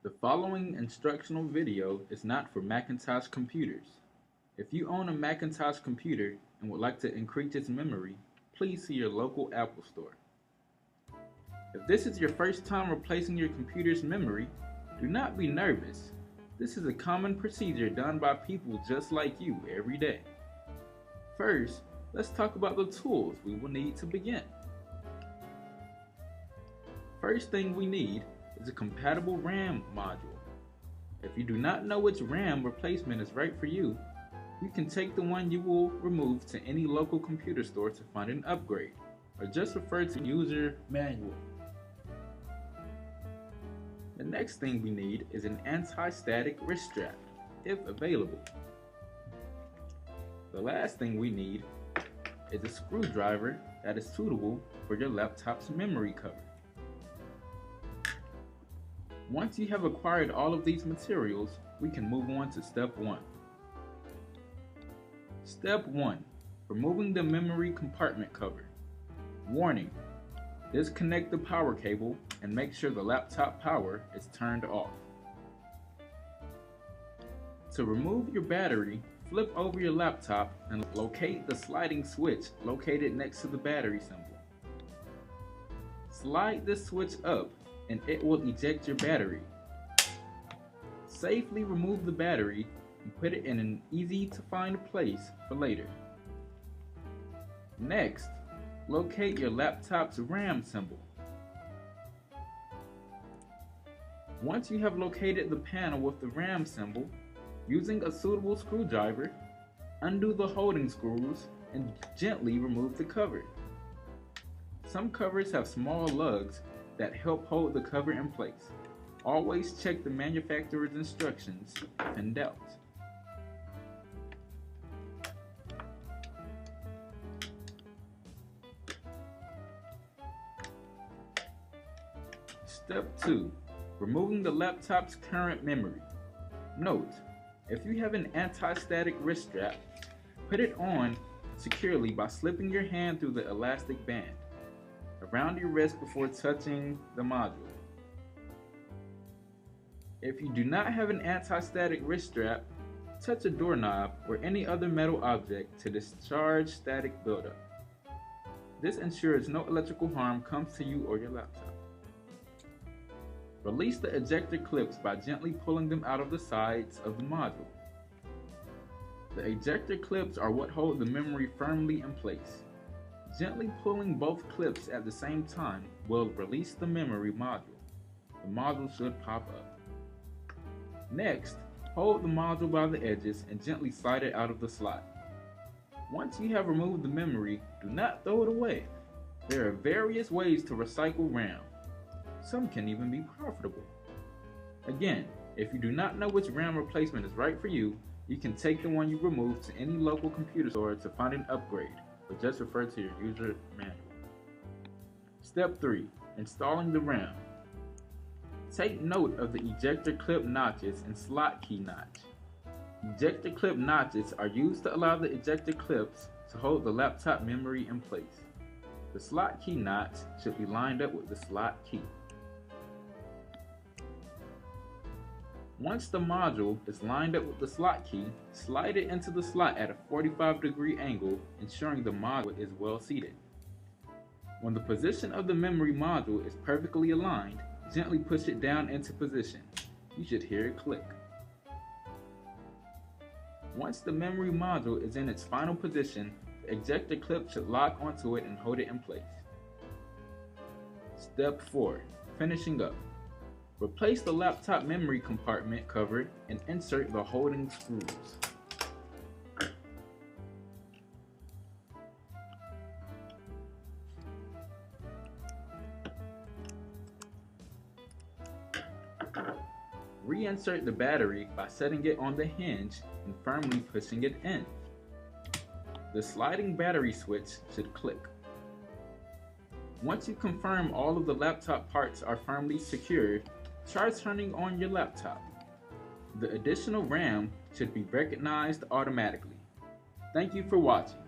The following instructional video is not for Macintosh computers. If you own a Macintosh computer and would like to increase its memory, please see your local Apple store. If this is your first time replacing your computer's memory, do not be nervous. This is a common procedure done by people just like you every day. First, let's talk about the tools we will need to begin. First thing we need is a compatible RAM module. If you do not know which RAM replacement is right for you, you can take the one you will remove to any local computer store to find an upgrade, or just refer to the user manual. The next thing we need is an anti-static wrist strap, if available. The last thing we need is a screwdriver that is suitable for your laptop's memory cover. Once you have acquired all of these materials, we can move on to step 1. Step 1. Removing the memory compartment cover. Warning: disconnect the power cable and make sure the laptop power is turned off. To remove your battery, flip over your laptop and locate the sliding switch located next to the battery symbol. Slide this switch up and it will eject your battery. Safely remove the battery and put it in an easy to find place for later. Next, locate your laptop's RAM symbol. Once you have located the panel with the RAM symbol, using a suitable screwdriver, undo the holding screws and gently remove the cover. Some covers have small lugs that help hold the cover in place. Always check the manufacturer's instructions if in doubt. Step 2. Removing the laptop's current memory. Note: if you have an anti-static wrist strap, put it on securely by slipping your hand through the elastic band around your wrist before touching the module. If you do not have an anti-static wrist strap, touch a doorknob or any other metal object to discharge static buildup. This ensures no electrical harm comes to you or your laptop. Release the ejector clips by gently pulling them out of the sides of the module. The ejector clips are what hold the memory firmly in place. Gently pulling both clips at the same time will release the memory module. The module should pop up. Next, hold the module by the edges and gently slide it out of the slot. Once you have removed the memory, do not throw it away. There are various ways to recycle RAM. Some can even be profitable. Again, if you do not know which RAM replacement is right for you, you can take the one you removed to any local computer store to find an upgrade, or just refer to your user manual. Step 3. Installing the RAM. Take note of the ejector clip notches and slot key notch. Ejector clip notches are used to allow the ejector clips to hold the laptop memory in place. The slot key notch should be lined up with the slot key. Once the module is lined up with the slot key, slide it into the slot at a 45-degree angle, ensuring the module is well seated. When the position of the memory module is perfectly aligned, gently push it down into position. You should hear it click. Once the memory module is in its final position, the ejector clip should lock onto it and hold it in place. Step 4. Finishing up. Replace the laptop memory compartment cover and insert the holding screws. Reinsert the battery by setting it on the hinge and firmly pushing it in. The sliding battery switch should click. Once you confirm all of the laptop parts are firmly secured, try turning on your laptop. The additional RAM should be recognized automatically. Thank you for watching.